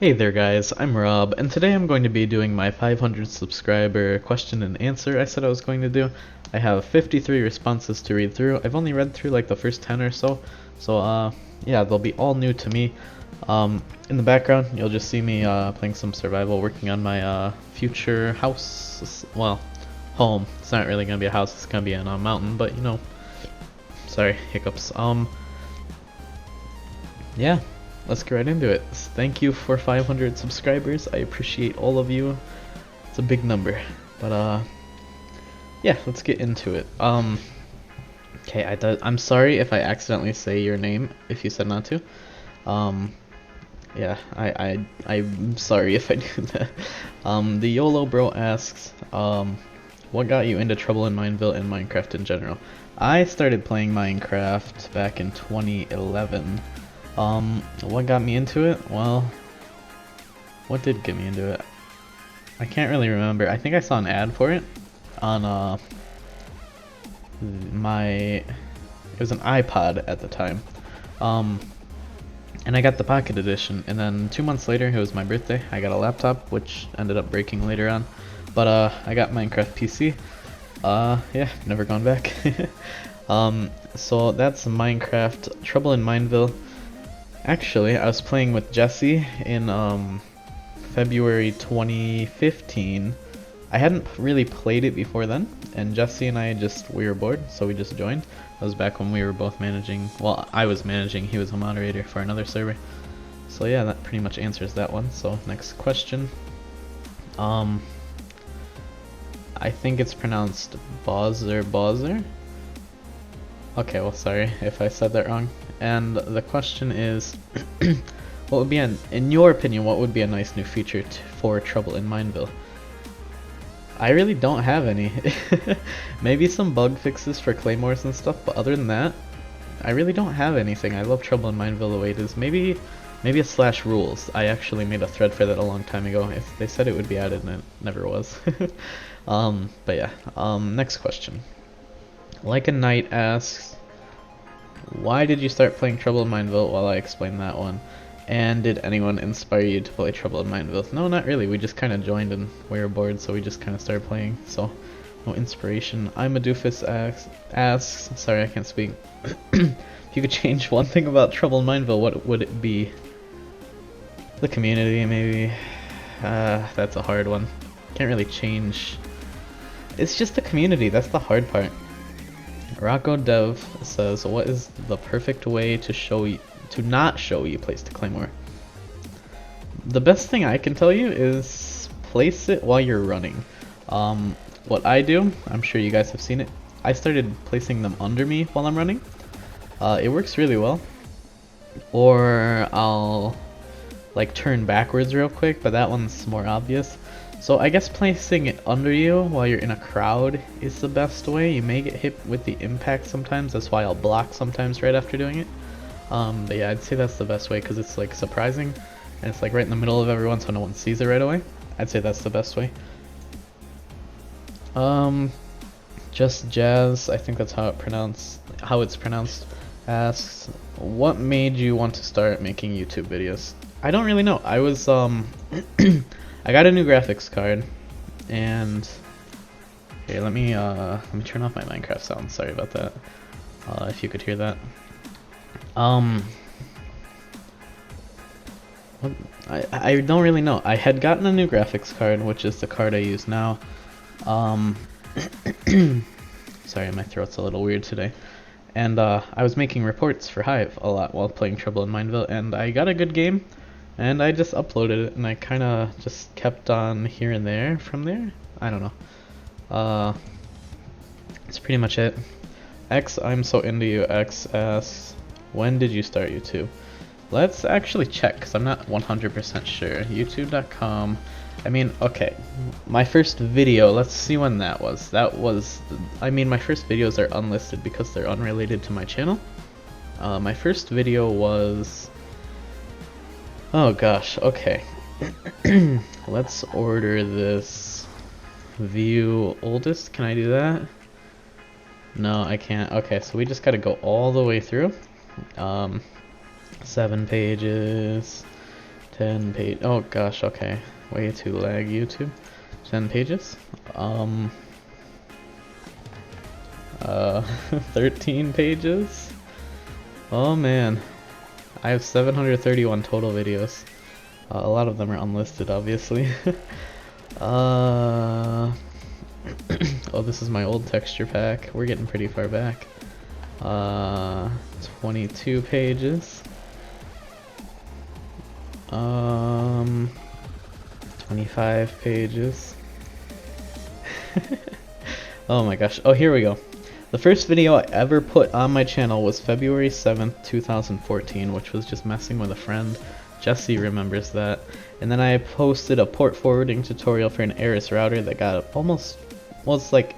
Hey there guys, I'm Rob, and today I'm going to be doing my 500 subscriber question and answer I said I was going to do. I have 53 responses to read through. I've only read through like the first 10 or so, yeah, they'll be all new to me. In the background, you'll just see me playing some survival, working on my future house, well, home. It's not really going to be a house, it's going to be on a mountain, but you know, sorry, hiccups. Yeah. Let's get right into it. Thank you for 500 subscribers. I appreciate all of you. It's a big number. But yeah, let's get into it. Okay, I'm sorry if I accidentally say your name if you said not to. Yeah, I'm sorry if I do that. The YOLO bro asks, what got you into Trouble in Mineville and Minecraft in general? I started playing Minecraft back in 2011. What got me into it? Well, what did get me into it? I can't really remember. I think I saw an ad for it on it was an iPod at the time. And I got the Pocket Edition, and then 2 months later, it was my birthday, I got a laptop, which ended up breaking later on. But I got Minecraft PC. Yeah, never gone back. So that's Minecraft. Trouble in Mineville. Actually, I was playing with Jesse in February 2015. I hadn't really played it before then, and Jesse and I we were bored, so we just joined. That was back when we were both managing, well, I was managing, he was a moderator for another server. So yeah, that pretty much answers that one. So next question. I think it's pronounced Bowser. Okay, well, sorry if I said that wrong. And the question is, what would be, in your opinion, what would be a nice new feature for Trouble in Mineville? I really don't have any. Maybe some bug fixes for claymores and stuff, but other than that, I really don't have anything. I love Trouble in Mineville the way it is. Maybe a slash rules. I actually made a thread for that a long time ago. If they said it would be added, and it never was. But yeah. Next question. Like a Knight asks, why did you start playing Trouble in Mineville? While I explain that one. And did anyone inspire you to play Trouble in Mineville? No, not really. We just kind of joined and we were bored, so we just kind of started playing. So, no inspiration. I'm a doofus asks, sorry I can't speak. If you could change one thing about Trouble in Mineville, what would it be? The community, maybe. That's a hard one. Can't really change. It's just the community. That's the hard part. Rocco Dev says, what is the perfect way to not show you place the claymore? The best thing I can tell you is place it while you're running. What I do, I'm sure you guys have seen it, I started placing them under me while I'm running. It works really well. Or I'll like turn backwards real quick, but that one's more obvious. So I guess placing it under you while you're in a crowd is the best way. You may get hit with the impact sometimes, that's why I'll block sometimes right after doing it. But yeah, I'd say that's the best way because it's like surprising and it's like right in the middle of everyone so no one sees it right away. I'd say that's the best way. Just Jazz, I think that's how it's pronounced, asks, what made you want to start making YouTube videos? I don't really know. I was I got a new graphics card, and okay, let me turn off my Minecraft sound. Sorry about that. If you could hear that. I don't really know. I had gotten a new graphics card, which is the card I use now. Sorry, my throat's a little weird today. And I was making reports for Hive a lot while playing Trouble in Mineville, and I got a good game. And I just uploaded it, and I kind of just kept on here and there from there. I don't know. That's pretty much it. X, I'm so into you. X asks, when did you start YouTube? Let's actually check, because I'm not 100% sure. YouTube.com. I mean, okay. My first video, let's see when that was. I mean, my first videos are unlisted because they're unrelated to my channel. My first video was... Oh gosh, okay. Let's order this view oldest. Can I do that? No, I can't. Okay, so we just gotta go all the way through. 7 pages, 10 page. Oh gosh, okay. Way too lag, YouTube. 10 pages. 13 pages. Oh man. I have 731 total videos. A lot of them are unlisted, obviously. Oh, this is my old texture pack. We're getting pretty far back. 22 pages. 25 pages. Oh my gosh. Oh, here we go. The first video I ever put on my channel was February 7th, 2014, which was just messing with a friend. Jesse remembers that. And then I posted a port forwarding tutorial for an Eris router that got almost exactly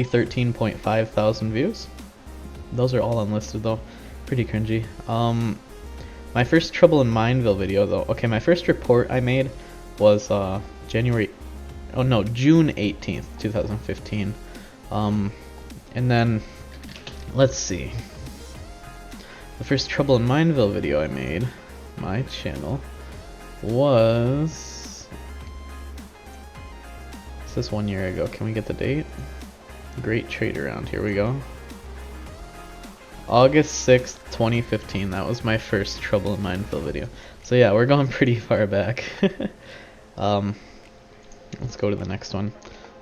13.5 thousand views. Those are all unlisted though. Pretty cringy. My first Trouble in Mineville video though. Okay, my first report I made was June 18th, 2015. And then let's see. The first Trouble in Mineville video I made, my channel, was... This is 1 year ago. Can we get the date? Great Trade Around. Here we go. August 6th, 2015. That was my first Trouble in Mineville video. So yeah, we're going pretty far back. Let's go to the next one.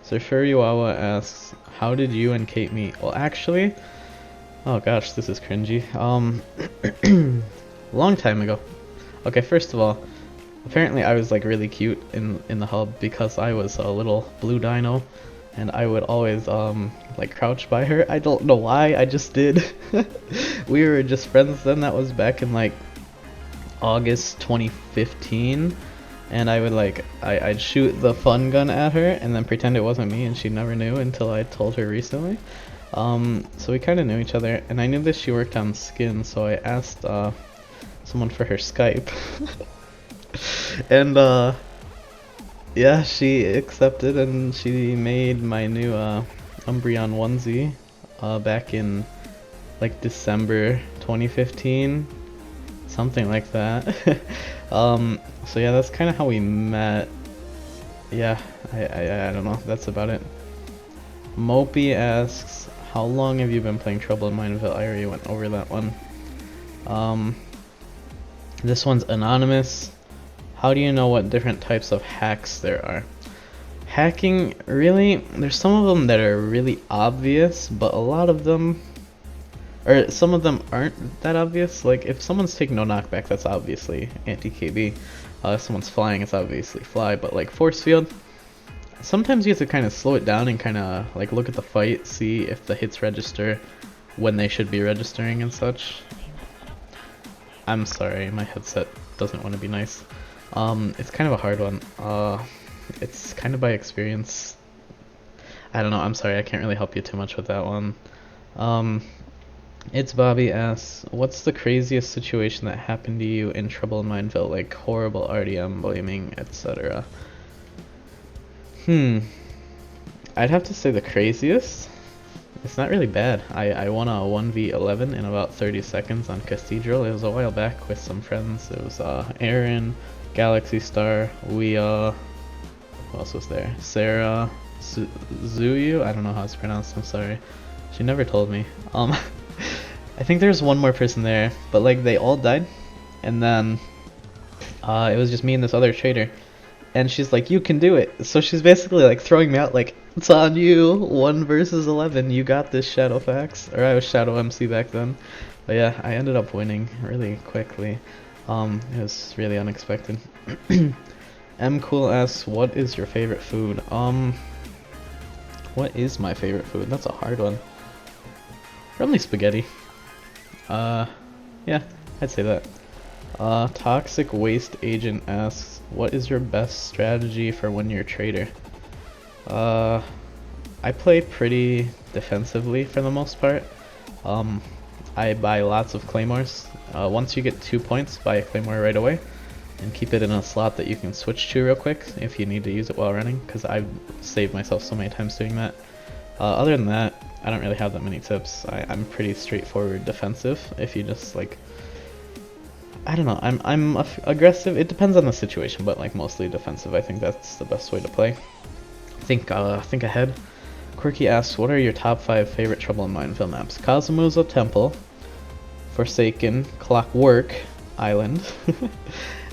So Furiwawa asks, how did you and Kate meet? Well, actually... Oh gosh, this is cringy. Long time ago. Okay, first of all, apparently I was like really cute in the hub because I was a little blue dino, and I would always like crouch by her. I don't know why, I just did. We were just friends then. That was back in like August 2015, and I would like I'd shoot the fun gun at her and then pretend it wasn't me, and she never knew until I told her recently. So we kind of knew each other, and I knew that she worked on Skin, so I asked someone for her Skype. And yeah, she accepted, and she made my new Umbreon onesie back in like December 2015, something like that. So yeah, that's kind of how we met. Yeah, I don't know, that's about it. Mopey asks, how long have you been playing Trouble in Mineville? I already went over that one. This one's anonymous. How do you know what different types of hacks there are? Hacking, really, there's some of them that are really obvious, but a lot of them, or some of them aren't that obvious. Like if someone's taking no knockback, that's obviously anti-KB. If someone's flying, it's obviously fly, but like force field, sometimes you have to kind of slow it down and kind of like look at the fight, see if the hits register when they should be registering and such. I'm sorry, my headset doesn't want to be nice. It's kind of a hard one. It's kind of by experience. I don't know, I'm sorry, I can't really help you too much with that one. It's Bobby asks, what's the craziest situation that happened to you in Trouble in Mineville, like horrible RDM, blaming, etc.? I'd have to say the craziest. It's not really bad. I won a 1v11 in about 30 seconds on Cathedral. It was a while back with some friends. It was Aaron, Galaxy Star, who else was there? Sarah, Zuyu? I don't know how it's pronounced, I'm sorry. She never told me. I think there's one more person there, but like they all died. And then it was just me and this other trader. And she's like, you can do it. So she's basically like throwing me out like, it's on you, 1 versus 11, you got this, Shadowphax. Or I was Shadow MC back then. But yeah, I ended up winning really quickly. It was really unexpected. M Cool asks, what is your favorite food? What is my favorite food? That's a hard one. Probably spaghetti. Yeah, I'd say that. Toxic Waste Agent asks, what is your best strategy for when you're a trader? I play pretty defensively for the most part. I buy lots of claymores. Once you get 2 points, buy a claymore right away and keep it in a slot that you can switch to real quick if you need to use it while running, because I've saved myself so many times doing that. Other than that, I don't really have that many tips. I'm pretty straightforward defensive. If you just like, I don't know. I'm aggressive. It depends on the situation, but like mostly defensive. I think that's the best way to play. Think ahead. Quirky asks, what are your top 5 favorite Trouble in Mineville maps? Kazuma's Temple, Forsaken, Clockwork Island,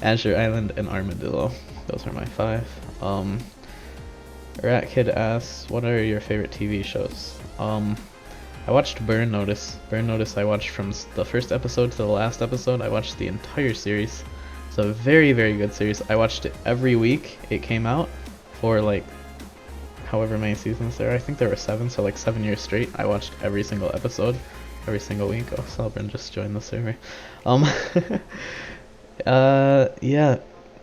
Azure Island, and Armadillo. Those are my 5. Rat Kid asks, what are your favorite TV shows? I watched Burn Notice. Burn Notice I watched from the first episode to the last episode. I watched the entire series. It's a very, very good series. I watched it every week it came out for like however many seasons there are. I think there were 7, so like 7 years straight. I watched every single episode, every single week. Oh, Celebrin just joined the server. Yeah.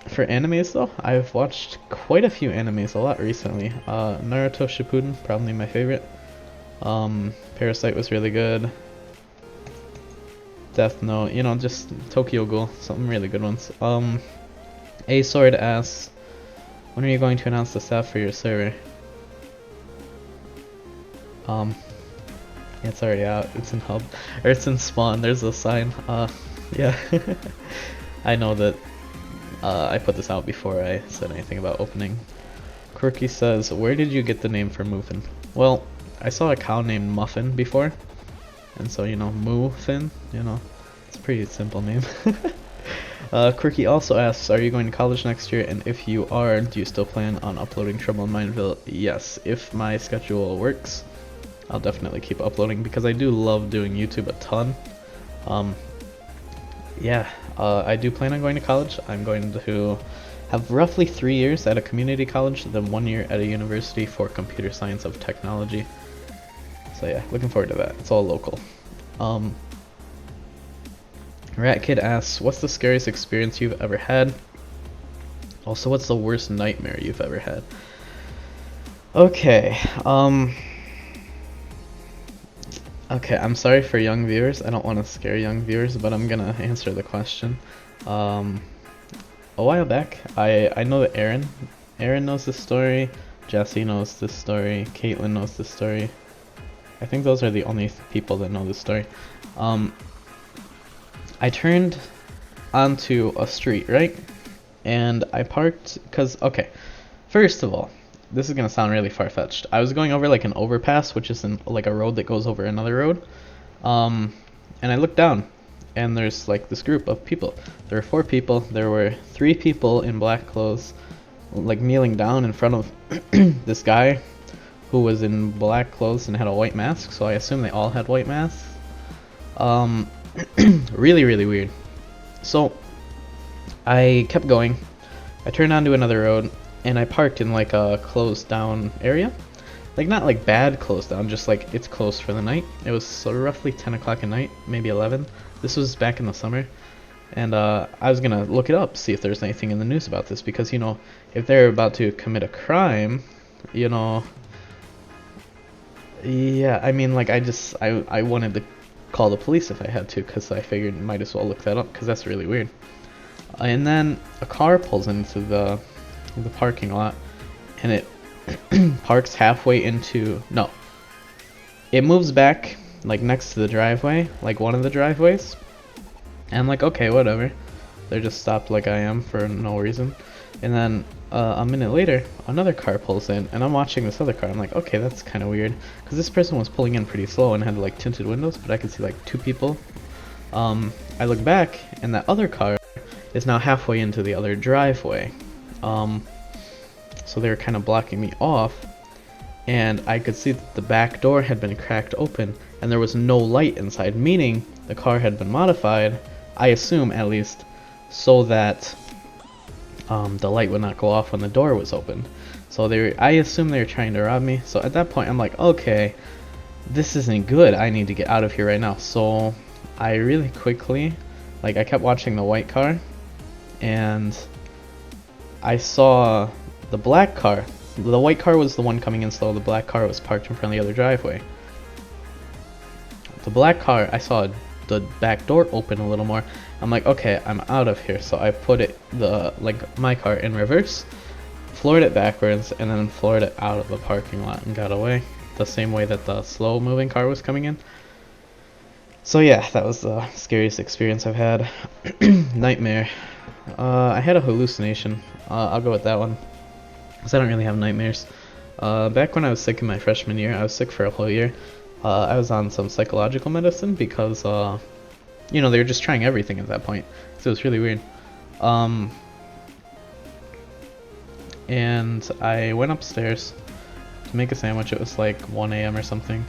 For animes though, I've watched quite a few animes a lot recently. Naruto Shippuden, probably my favorite. Parasite was really good. Death Note, you know, just Tokyo Ghoul, some really good ones. A Sword asks, when are you going to announce the staff for your server? Yeah, it's already out. It's in hub, or it's in spawn. There's a sign. Yeah. I know that I put this out before I said anything about opening. Quirky says, where did you get the name for Muffin? Well, I saw a cow named Muffin before, and so, you know, Muffin, you know, it's a pretty simple name. Quirky also asks, are you going to college next year, and if you are, do you still plan on uploading Trouble in Mineville? Yes, if my schedule works, I'll definitely keep uploading, because I do love doing YouTube a ton. Yeah, I do plan on going to college. I'm going to have roughly 3 years at a community college, then 1 year at a university for computer science of technology. So yeah, looking forward to that. It's all local. Rat Kid asks, what's the scariest experience you've ever had? Also, what's the worst nightmare you've ever had? Okay, okay, I'm sorry for young viewers. I don't want to scare young viewers, but I'm gonna answer the question. A while back, I know that Aaron knows this story, Jesse knows this story, Caitlin knows this story. I think those are the only people that know this story. I turned onto a street, right? And I parked, cause, okay, first of all, this is gonna sound really far-fetched. I was going over like an overpass, which is like a road that goes over another road. And I looked down, and there's like this group of people. There were 4 people. There were 3 people in black clothes, like kneeling down in front of this guy who was in black clothes and had a white mask. So I assume they all had white masks. Really, really weird. So I kept going. I turned onto another road, and I parked in like a closed down area. Like not like bad closed down, just like it's closed for the night. It was roughly 10 o'clock at night, maybe 11. This was back in the summer. And I was gonna look it up, see if there's anything in the news about this, because, you know, if they're about to commit a crime, you know, yeah, I mean, like, I wanted to call the police if I had to, because I figured might as well look that up, because that's really weird. And then a car pulls into the parking lot, and it parks halfway into, no, it moves back, like, next to the driveway, like one of the driveways. And I'm like, okay, whatever. They're just stopped like I am for no reason. And then a minute later, another car pulls in, and I'm watching this other car. I'm like, okay, that's kind of weird, because this person was pulling in pretty slow and had like tinted windows, but I could see like 2 people. I look back, and that other car is now halfway into the other driveway. So they were kind of blocking me off, and I could see that the back door had been cracked open, and there was no light inside, meaning the car had been modified, I assume at least, so that the light would not go off when the door was opened. So I assume they were trying to rob me. So at that point I'm like, okay, this isn't good. I need to get out of here right now. So I really quickly, like, I kept watching the white car, and I saw the black car. The white car was the one coming in slow. The black car was parked in front of the other driveway. The black car, I saw the back door open a little more. I'm like, okay, I'm out of here. So I put my car in reverse, floored it backwards, and then floored it out of the parking lot and got away the same way that the slow moving car was coming in. So yeah, that was the scariest experience I've had. Nightmare. I had a hallucination. I'll go with that one, because I don't really have nightmares. Back when I was sick in my freshman year, I was sick for a whole year. I was on some psychological medicine because, you know, they were just trying everything at that point. So it was really weird. And I went upstairs to make a sandwich. It was like 1 a.m. or something.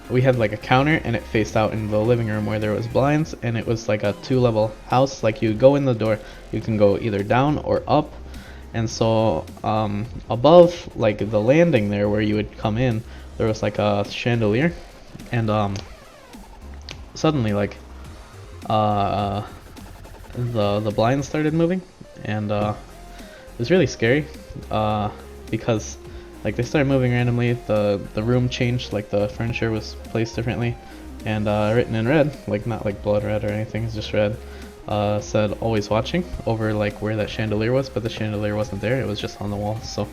We had like a counter and it faced out in the living room where there was blinds, and it was like a 2-level house. Like you go in the door, you can go either down or up. And so above like the landing there where you would come in, there was like a chandelier, and suddenly like the blinds started moving, and it was really scary because like they started moving randomly. The room changed, like the furniture was placed differently, and written in red, like not like blood red or anything, it's just red, said always watching over like where that chandelier was, but the chandelier wasn't there, it was just on the wall. So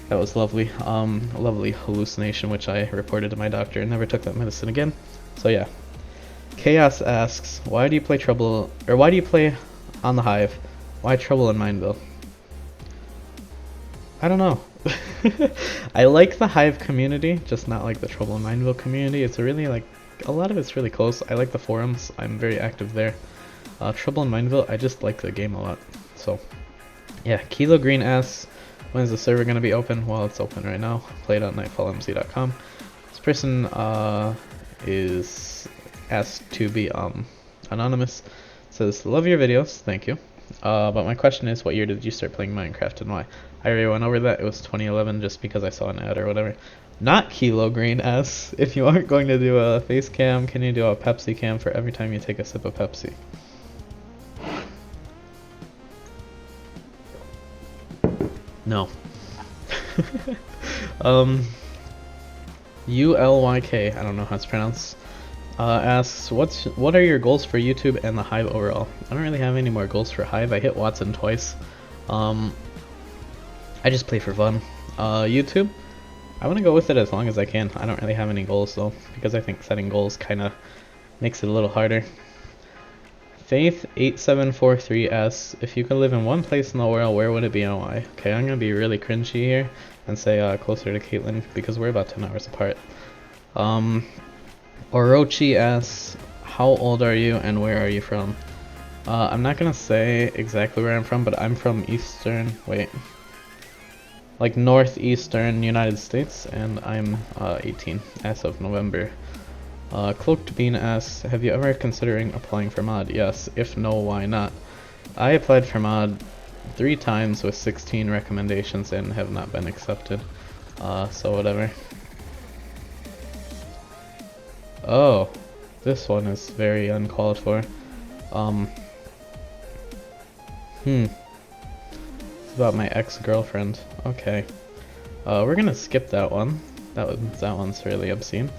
that was lovely. A lovely hallucination, which I reported to my doctor and never took that medicine again. So yeah. Chaos asks, why do you play on the Hive? Why Trouble in Mineville? I don't know. I like the Hive community, just not like the Trouble in Mineville community. It's really like, a lot of it's really close. I like the forums, I'm very active there. Trouble in Mineville, I just like the game a lot. So yeah. Kilo Green asks, when is the server going to be open? Well, it's open right now. play.nightfallmc.com. This person is asked to be anonymous. Says, love your videos, thank you. But my question is, what year did you start playing Minecraft and why? I already went over that. It was 2011 just because I saw an ad or whatever. Not Kilo Green asks, if you aren't going to do a face cam, can you do a Pepsi cam for every time you take a sip of Pepsi? No. ULYK, I don't know how it's pronounced, asks, what are your goals for YouTube and the Hive overall? I don't really have any more goals for Hive. I hit Watson twice. I just play for fun. YouTube, I want to go with it as long as I can. I don't really have any goals though, because I think setting goals kind of makes it a little harder. Faith8743 asks, if you could live in one place in the world, where would it be and why? Okay, I'm going to be really cringy here and say closer to Caitlin, because we're about 10 hours apart. Orochi asks, how old are you and where are you from? I'm not going to say exactly where I'm from, but I'm from northeastern United States, and I'm 18 as of November. Cloaked Bean asks, have you ever considering applying for mod? Yes. If no, why not? I applied for mod 3 times with 16 recommendations and have not been accepted. So whatever. Oh, this one is very uncalled for. It's about my ex-girlfriend. Okay. We're gonna skip that one. That one's really obscene.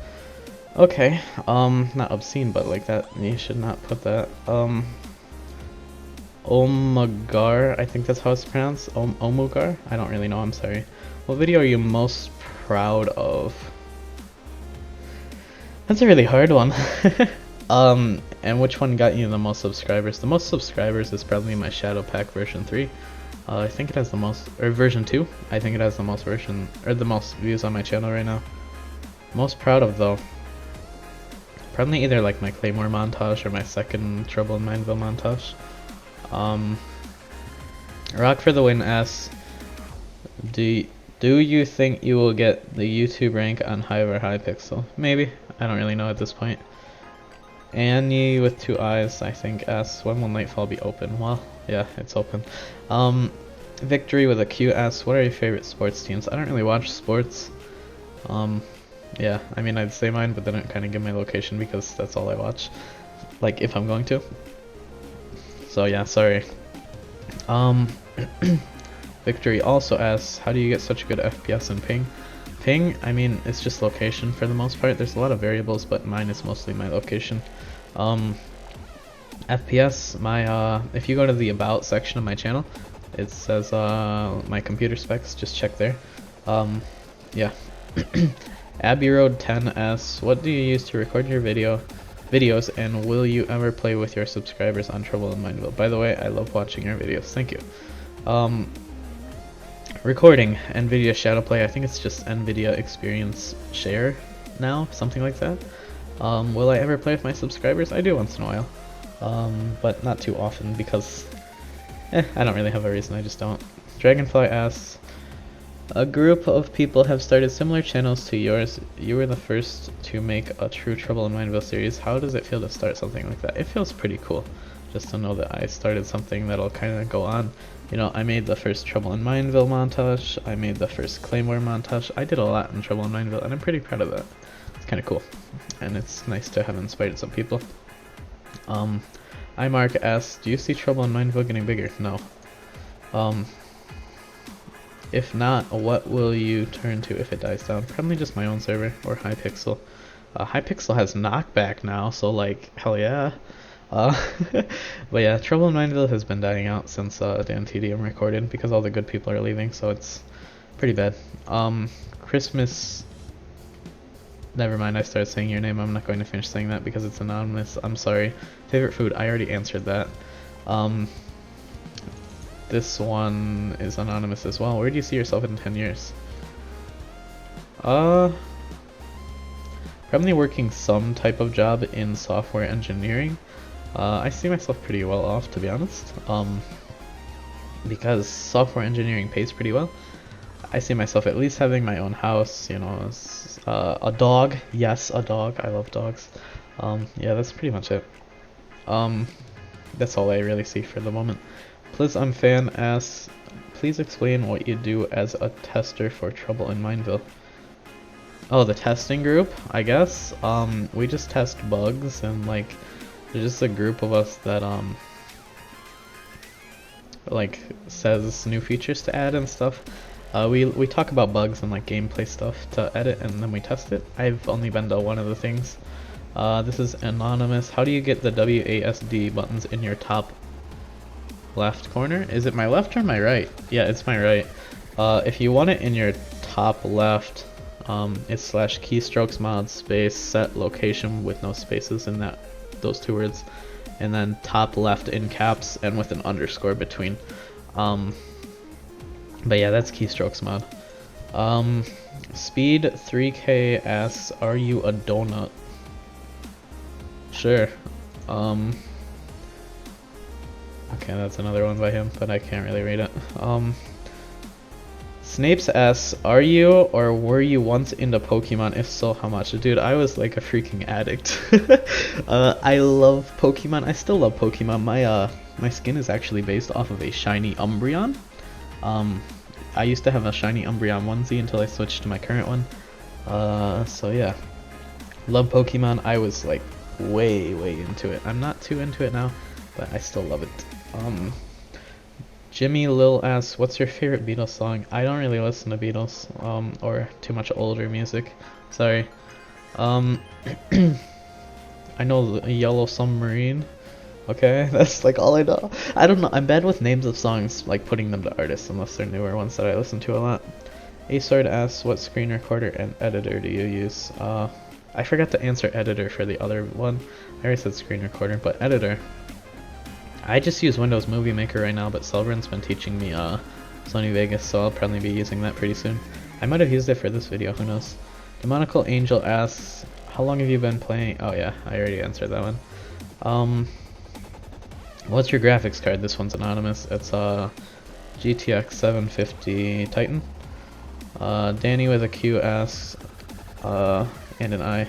Okay, not obscene, but like that, you should not put that. Omegar, I think that's how it's pronounced. Omugar? I don't really know, I'm sorry. What video are you most proud of? That's a really hard one. And which one got you the most subscribers? The most subscribers is probably my Shadowphax version 3. I think it has the most, or version 2. I think it has the most the most views on my channel right now. Most proud of though, probably either like my Claymore montage or my second Trouble in Mineville montage. Rock for the Win asks, do you think you will get the YouTube rank on Hive or Hypixel? Maybe. I don't really know at this point. Annie with 2 eyes, I think, asks, when will Nightfall be open? Well, yeah, it's open. Victory with a Q asks, what are your favorite sports teams? I don't really watch sports. Yeah, I mean, I'd say mine, but then I'd kind of give my location because that's all I watch, like, if I'm going to. So yeah, sorry. Victory also asks, how do you get such a good FPS and ping? Ping, I mean, it's just location for the most part. There's a lot of variables, but mine is mostly my location. FPS, my if you go to the about section of my channel, it says my computer specs, just check there. Yeah. Abbey Road 10 asks, what do you use to record your videos, and will you ever play with your subscribers on Trouble in Mindville? By the way, I love watching your videos. Thank you. Recording NVIDIA Shadowplay, I think it's just NVIDIA Experience Share now, something like that. Will I ever play with my subscribers? I do once in a while, but not too often because I don't really have a reason, I just don't. Dragonfly asks, a group of people have started similar channels to yours. You were the first to make a true Trouble in Mindville series. How does it feel to start something like that? It feels pretty cool just to know that I started something that'll kind of go on. You know, I made the first Trouble in Mindville montage, I made the first Claymore montage. I did a lot in Trouble in Mindville, and I'm pretty proud of that. It's kind of cool, and it's nice to have inspired some people. iMark asks, do you see Trouble in Mindville getting bigger? No. If not, what will you turn to if it dies down? Probably just my own server, or Hypixel. Hypixel has knockback now, so like, hell yeah. But yeah, Trouble in Mindville has been dying out since Dan TDM recorded, because all the good people are leaving, so it's pretty bad. Christmas... Never mind, I started saying your name. I'm not going to finish saying that because it's anonymous. I'm sorry. Favorite food? I already answered that. This one is anonymous as well. Where do you see yourself in 10 years? Probably working some type of job in software engineering. I see myself pretty well off, to be honest. Because software engineering pays pretty well. I see myself at least having my own house, you know, a dog. Yes, a dog. I love dogs. Yeah, that's pretty much it. That's all I really see for the moment. PlizUmFan asks, please explain what you do as a tester for Trouble in Mindville. Oh, the testing group, I guess. We just test bugs, and like, there's just a group of us that like says new features to add and stuff. We talk about bugs and like gameplay stuff to edit, and then we test it. I've only been to one of the things. This is anonymous. How do you get the WASD buttons in your top left corner? Is it my left or my right? Yeah, it's my right. If you want it in your top left, it's /keystrokes mod space set location with no spaces in those two words, and then top left in caps and with an underscore between. But yeah, that's keystrokes mod. Speed 3K asks, are you a donut? Sure. Okay, that's another one by him, but I can't really read it. Snapes asks, are you or were you once into Pokemon? If so, how much? Dude, I was like a freaking addict. I love Pokemon. I still love Pokemon. My skin is actually based off of a shiny Umbreon. I used to have a shiny Umbreon onesie until I switched to my current one. So yeah. Love Pokemon. I was like way into it. I'm not too into it now, but I still love it. Jimmy Lil asks, what's your favorite Beatles song? I don't really listen to Beatles, or too much older music. Sorry. I know Yellow Submarine. Okay, that's like all I know. I don't know. I'm bad with names of songs, like putting them to artists, unless they're newer ones that I listen to a lot. Asword asks, what screen recorder and editor do you use? I forgot to answer editor for the other one. I already said screen recorder, but editor. I just use Windows Movie Maker right now, but Selbrun's been teaching me Sony Vegas, so I'll probably be using that pretty soon. I might have used it for this video, who knows. Demonical Angel asks, how long have you been playing? Oh yeah, I already answered that one. What's your graphics card? This one's anonymous. It's GTX 750 Titan. Danny with a Q asks, and an I,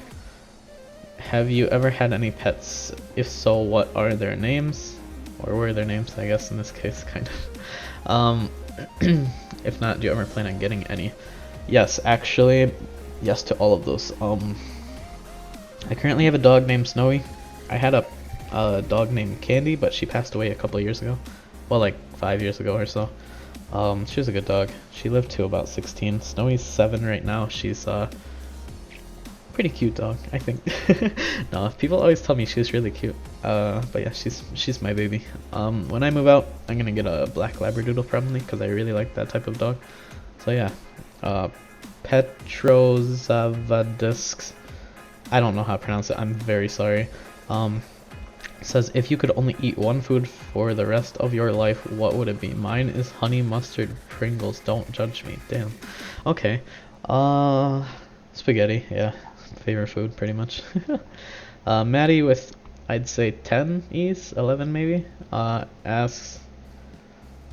have you ever had any pets? If so, what are their names? Or were their names, I guess, in this case, kind of. If not, do you ever plan on getting any? Yes, actually, yes to all of those. I currently have a dog named Snowy. I had a dog named Candy, but she passed away a couple of years ago. Well, like 5 years ago or so. She was a good dog. She lived to about 16. Snowy's 7 right now. She's pretty cute dog, I think. No, people always tell me she's really cute. But yeah, she's my baby. When I move out, I'm gonna get a black Labradoodle probably, because I really like that type of dog. So yeah, Petrozavadisks. I don't know how to pronounce it. I'm very sorry. Says, if you could only eat one food for the rest of your life, what would it be? Mine is honey mustard Pringles. Don't judge me. Damn. Okay. Spaghetti. Yeah. Favorite food, pretty much. Maddie with, I'd say 10 E's, 11 maybe, asks,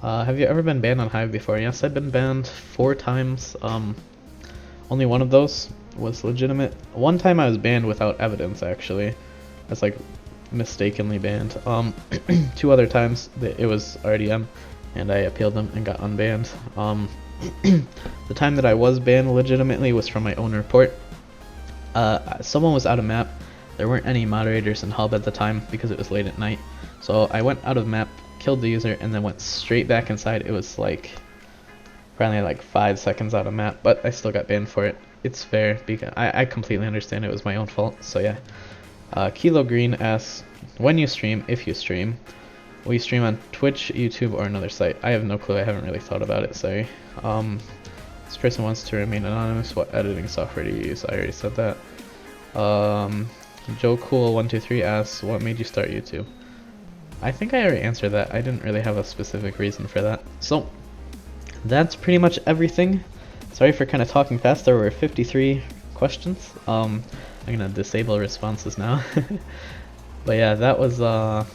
have you ever been banned on Hive before? Yes, I've been banned 4 times. Only one of those was legitimate. One time I was banned without evidence, actually. I was like mistakenly banned. 2 other times it was RDM, and I appealed them and got unbanned. The time that I was banned legitimately was from my own report. Someone was out of map. There weren't any moderators in hub at the time because it was late at night. So I went out of map, killed the user, and then went straight back inside. It was like probably like 5 seconds out of map, but I still got banned for it. It's fair because I completely understand it was my own fault. So yeah. Kilo Green asks, when you stream, if you stream, will you stream on Twitch, YouTube, or another site? I have no clue. I haven't really thought about it. Sorry. This person wants to remain anonymous. What editing software do you use? I already said that. Joe Cool 123 asks, what made you start YouTube? I think I already answered that. I didn't really have a specific reason for that. So that's pretty much everything. Sorry for kind of talking fast. There were 53 questions. I'm gonna disable responses now. But yeah, that was that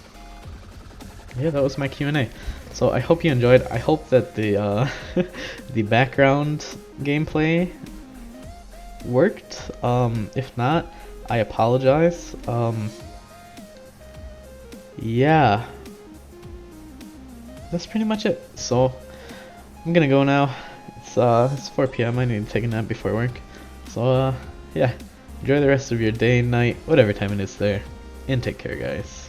was my Q&A. So I hope you enjoyed. I hope that the the background gameplay worked. If not, I apologize. Yeah, that's pretty much it. So I'm gonna go now. It's 4 p.m. I need to take a nap before work. So yeah, enjoy the rest of your day, night, whatever time it is there, and take care, guys.